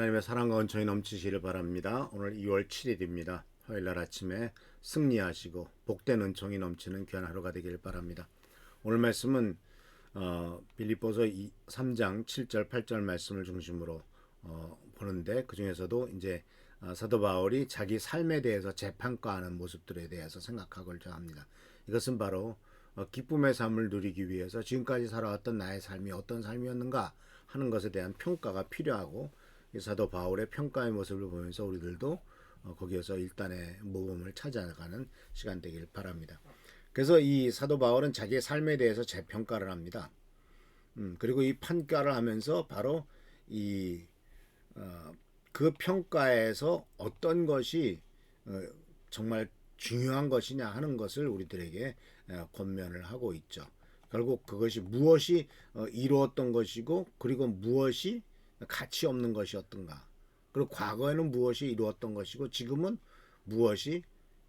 하나님의 사랑과 은총이 넘치시기를 바랍니다. 오늘 2월 7일입니다. 화요일날 아침에 승리하시고 복된 은총이 넘치는 귀한 하루가 되기를 바랍니다. 오늘 말씀은 빌립보서 3장 7절 8절 말씀을 중심으로 보는데, 그 중에서도 이제 사도 바울이 자기 삶에 대해서 재평가하는 모습들에 대해서 생각하고자 합니다. 이것은 바로 기쁨의 삶을 누리기 위해서 지금까지 살아왔던 나의 삶이 어떤 삶이었는가 하는 것에 대한 평가가 필요하고, 이 사도 바울의 평가의 모습을 보면서 우리들도 거기에서 일단의 모범을 찾아가는 시간 되길 바랍니다. 그래서 이 사도 바울은 자기의 삶에 대해서 재평가를 합니다. 그리고 이 평가를 하면서 바로 그 평가에서 어떤 것이 정말 중요한 것이냐 하는 것을 우리들에게 권면을 하고 있죠. 결국 그것이 무엇이 이루었던 것이고, 그리고 무엇이 가치 없는 것이었던가, 그리고 과거에는 무엇이 이루었던 것이고 지금은 무엇이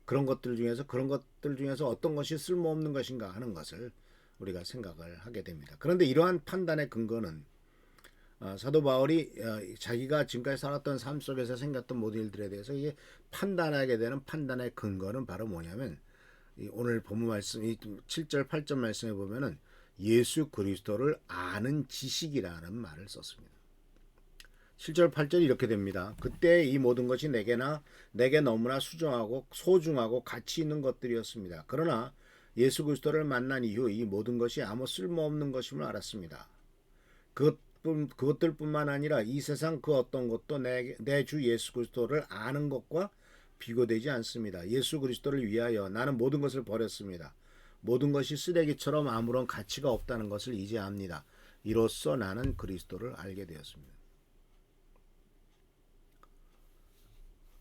그런 것들 중에서 어떤 것이 쓸모없는 것인가 하는 것을 우리가 생각을 하게 됩니다. 그런데 이러한 판단의 근거는 사도 바울이 자기가 지금까지 살았던 삶 속에서 생겼던 모든 일들에 대해서 이게 판단하게 되는 판단의 근거는 바로 뭐냐면, 오늘 본문 말씀 이 7절 8절 말씀에 보면은 예수 그리스도를 아는 지식이라는 말을 썼습니다. 7절 8절이 이렇게 됩니다. 그때 이 모든 것이 내게 너무나 소중하고 가치 있는 것들이었습니다. 그러나 예수 그리스도를 만난 이후 이 모든 것이 아무 쓸모없는 것임을 알았습니다. 그것들뿐만 아니라 이 세상 그 어떤 것도 내 주 예수 그리스도를 아는 것과 비교되지 않습니다. 예수 그리스도를 위하여 나는 모든 것을 버렸습니다. 모든 것이 쓰레기처럼 아무런 가치가 없다는 것을 이제 압니다. 이로써 나는 그리스도를 알게 되었습니다.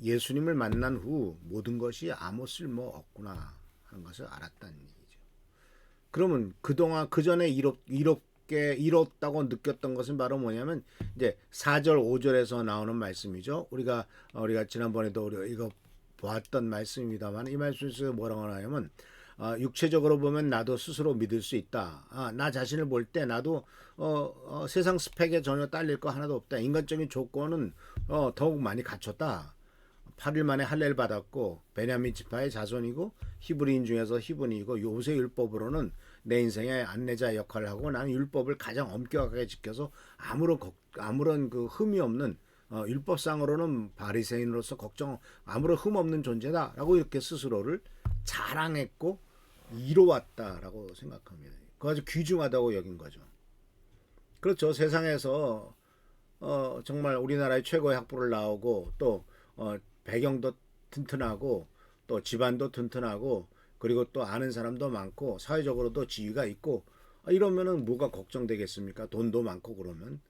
예수님을 만난 후 모든 것이 아무 쓸모 없구나 하는 것을 알았다는 얘기죠. 그러면 그동안 그 전에 이뤘다고 느꼈던 것은 바로 뭐냐면, 이제 4절 5절에서 나오는 말씀이죠. 우리가 지난번에도 우리가 이거 보았던 말씀입니다만, 이 말씀에서 뭐라고 하냐면, 육체적으로 보면 나도 스스로 믿을 수 있다. 나 자신을 볼 때 나도 세상 스펙에 전혀 딸릴 거 하나도 없다. 인간적인 조건은 더욱 많이 갖췄다. 8일 만에 할례를 받았고 베냐민 지파의 자손이고 히브리인 중에서 히브리이고 모세 율법으로는 내 인생의 안내자 역할을 하고, 나는 율법을 가장 엄격하게 지켜서 아무런 그 흠이 없는 율법상으로는 바리새인으로서 아무런 흠 없는 존재다라고 이렇게 스스로를 자랑했고 이뤄왔다라고 생각합니다. 그거 아주 귀중하다고 여긴 거죠. 그렇죠. 세상에서 정말 우리나라의 최고의 학부를 나오고 또 배경도 튼튼하고 또 집안도 튼튼하고 그리고 또 아는 사람도 많고 사회적으로도 지위가 있고, 이러면은 뭐가 걱정되겠습니까? 돈도 많고 그러면.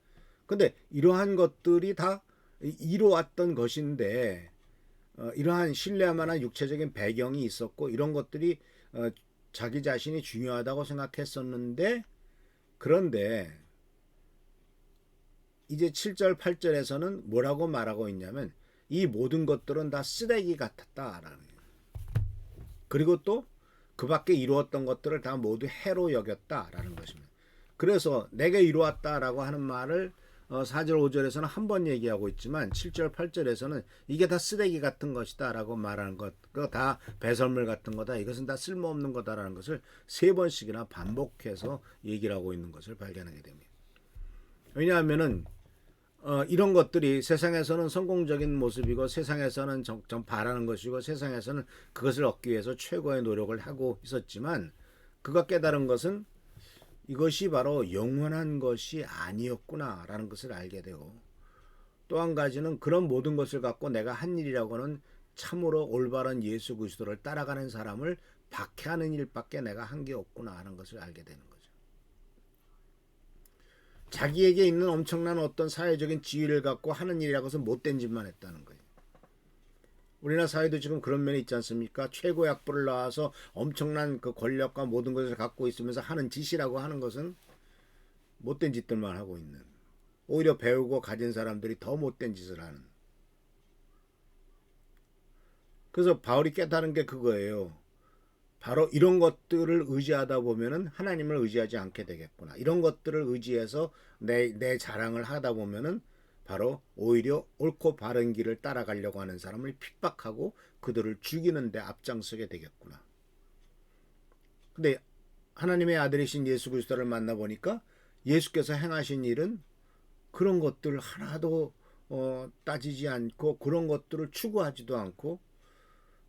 근데 이러한 것들이 다 이루어왔던 것인데, 이러한 신뢰할 만한 육체적인 배경이 있었고 이런 것들이 자기 자신이 중요하다고 생각했었는데, 그런데 이제 7절 8절에서는 뭐라고 말하고 있냐면, 이 모든 것들은 다 쓰레기 같았다라는 거예요. 그리고 또 그 밖에 이루었던 것들을 다 모두 해로 여겼다라는 것입니다. 그래서 내게 이루었다라고 하는 말을 4절 5절에서는 한 번 얘기하고 있지만 7절 8절에서는 이게 다 쓰레기 같은 것이다 라고 말하는 것, 그거 다 배설물 같은 거다, 이것은 다 쓸모없는 거다라는 것을 3번씩이나 반복해서 얘기를 하고 있는 것을 발견하게 됩니다. 왜냐하면은 이런 것들이 세상에서는 성공적인 모습이고, 세상에서는 바라는 것이고, 세상에서는 그것을 얻기 위해서 최고의 노력을 하고 있었지만, 그가 깨달은 것은 이것이 바로 영원한 것이 아니었구나라는 것을 알게 되고, 또 한 가지는 그런 모든 것을 갖고 내가 한 일이라고는 참으로 올바른 예수 그리스도를 따라가는 사람을 박해하는 일밖에 내가 한 게 없구나 하는 것을 알게 되는 거죠. 자기에게 있는 엄청난 어떤 사회적인 지위를 갖고 하는 일이라고 해서 못된 짓만 했다는 거예요. 우리나라 사회도 지금 그런 면이 있지 않습니까? 최고의 학부를 나와서 엄청난 그 권력과 모든 것을 갖고 있으면서 하는 짓이라고 하는 것은 못된 짓들만 하고 있는, 오히려 배우고 가진 사람들이 더 못된 짓을 하는. 그래서 바울이 깨달은 게 그거예요. 바로 이런 것들을 의지하다 보면은 하나님을 의지하지 않게 되겠구나. 이런 것들을 의지해서 내 자랑을 하다 보면은 바로 오히려 옳고 바른 길을 따라가려고 하는 사람을 핍박하고 그들을 죽이는 데 앞장서게 되겠구나. 근데 하나님의 아들이신 예수 그리스도를 만나보니까 예수께서 행하신 일은 그런 것들 하나도 따지지 않고 그런 것들을 추구하지도 않고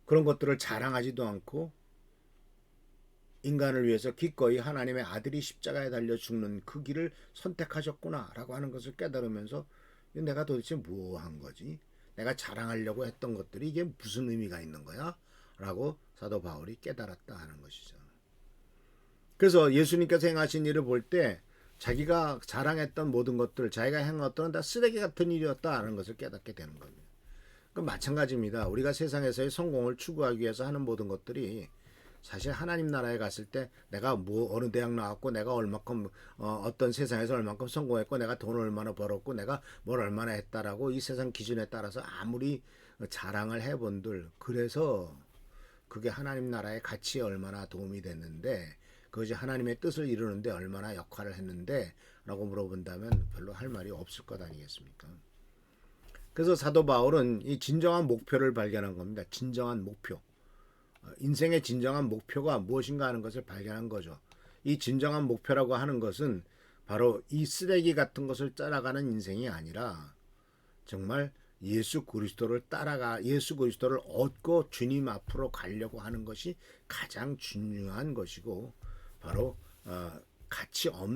그런 것들을 자랑하지도 않고 인간을 위해서 기꺼이 하나님의 아들이 십자가에 달려 죽는 그 길을 선택하셨구나라고 하는 것을 깨달으면서 내가 도대체 뭐 한 거지? 내가 자랑하려고 했던 것들이 이게 무슨 의미가 있는 거야? 라고 사도 바울이 깨달았다 하는 것이죠. 그래서 예수님께서 행하신 일을 볼 때 자기가 자랑했던 모든 것들, 자기가 행한 것들은 다 쓰레기 같은 일이었다 하는 것을 깨닫게 되는 겁니다. 그 마찬가지입니다. 우리가 세상에서의 성공을 추구하기 위해서 하는 모든 것들이 사실 하나님 나라에 갔을 때 내가 뭐 어느 대학 나왔고 내가 얼마큼 어떤 세상에서 얼마큼 성공했고 내가 돈을 얼마나 벌었고 내가 뭘 얼마나 했다라고 이 세상 기준에 따라서 아무리 자랑을 해본들 그래서 그게 하나님 나라의 가치에 얼마나 도움이 됐는데 그것이 하나님의 뜻을 이루는데 얼마나 역할을 했는데 라고 물어본다면 별로 할 말이 없을 것 아니겠습니까? 그래서 사도 바울은 이 진정한 목표를 발견한 겁니다. 진정한 목표. 인생의 진정한 목표가 무엇인가 하는 것을 발견한 거죠. 이 진정한 목표라고 하는 것은 바로 이 쓰레기 같은 것을 따라가는 인생이 아니라 정말 예수 그리스도를 얻고 주님 앞으로 가려고 하는 것이 가장 중요한 것이고 바로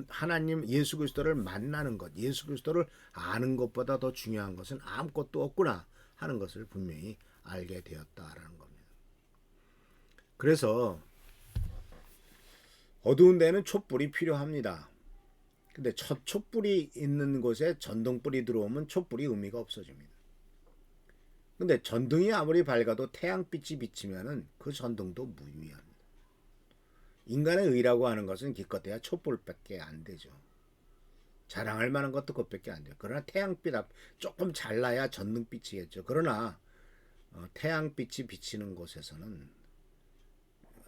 하나님 예수 그리스도를 만나는 것, 예수 그리스도를 아는 것보다 더 중요한 것은 아무것도 없구나 하는 것을 분명히 알게 되었다라는 겁니다. 그래서 어두운 데는 촛불이 필요합니다. 근데 촛불이 있는 곳에 전등불이 들어오면 촛불이 의미가 없어집니다. 근데 전등이 아무리 밝아도 태양빛이 비치면은 그 전등도 무의미합니다. 인간의 의라고 하는 것은 기껏해야 촛불밖에 안 되죠. 자랑할 만한 것도 그것밖에 안 돼요. 그러나 태양빛 앞 조금 잘나야 전등빛이겠죠. 그러나 태양빛이 비치는 곳에서는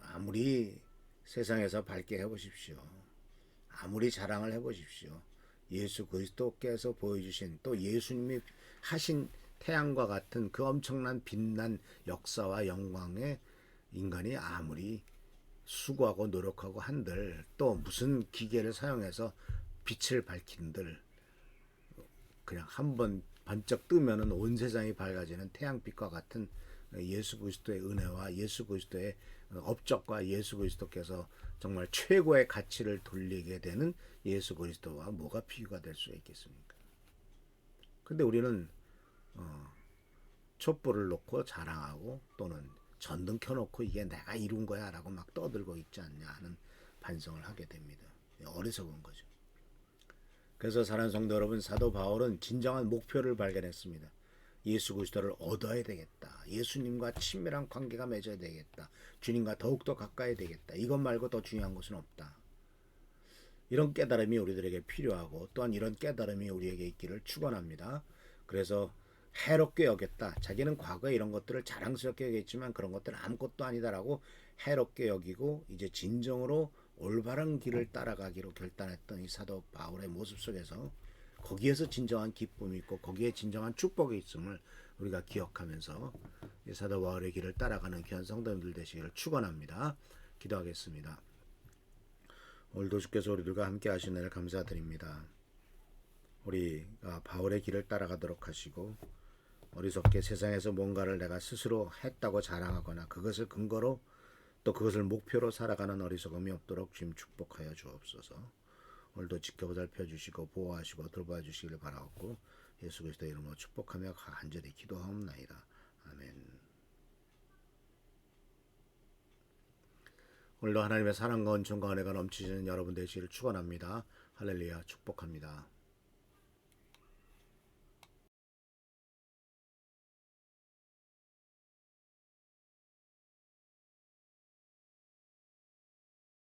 아무리 세상에서 밝게 해보십시오. 아무리 자랑을 해보십시오. 예수 그리스도께서 보여주신 또 예수님이 하신 태양과 같은 그 엄청난 빛난 역사와 영광에 인간이 아무리 수고하고 노력하고 한들 또 무슨 기계를 사용해서 빛을 밝힌들 그냥 한번 번쩍 뜨면은 온 세상이 밝아지는 태양빛과 같은 예수 그리스도의 은혜와 예수 그리스도의 업적과 예수 그리스도께서 정말 최고의 가치를 돌리게 되는 예수 그리스도와 뭐가 비교가 될 수 있겠습니까? 근데 우리는 촛불을 놓고 자랑하고 또는 전등 켜놓고 이게 내가 이룬 거야 라고 막 떠들고 있지 않냐 하는 반성을 하게 됩니다. 어리석은 거죠. 그래서 사랑하는 성도 여러분, 사도 바울은 진정한 목표를 발견했습니다. 예수 그리스도를 얻어야 되겠다. 예수님과 친밀한 관계가 맺어야 되겠다. 주님과 더욱더 가까이 되겠다. 이것 말고 더 중요한 것은 없다. 이런 깨달음이 우리들에게 필요하고 또한 이런 깨달음이 우리에게 있기를 축원합니다. 그래서 해롭게 여겼다. 자기는 과거에 이런 것들을 자랑스럽게 여겼지만 그런 것들은 아무것도 아니다라고 해롭게 여기고 이제 진정으로 올바른 길을 따라가기로 결단했던 이 사도 바울의 모습 속에서 거기에서 진정한 기쁨이 있고 거기에 진정한 축복이 있음을 우리가 기억하면서 이 사도 바울의 길을 따라가는 귀한 성도님들 되시기를 축원합니다. 기도하겠습니다. 오늘도 주께서 우리들과 함께 하신 은혜를 감사드립니다. 우리가 바울의 길을 따라가도록 하시고 어리석게 세상에서 뭔가를 내가 스스로 했다고 자랑하거나 그것을 근거로 또 그것을 목표로 살아가는 어리석음이 없도록 주님 축복하여 주옵소서. 오늘도 지켜보살펴 주시고 보호하시고 돌봐 주시기를 바라옵고 예수 그리스도의 이름으로 축복하며 간절히 기도하옵나이다. 아멘. 오늘도 하나님의 사랑과 은총과 은혜가 넘치시는 여러분 되시기를 축원합니다. 할렐루야 축복합니다.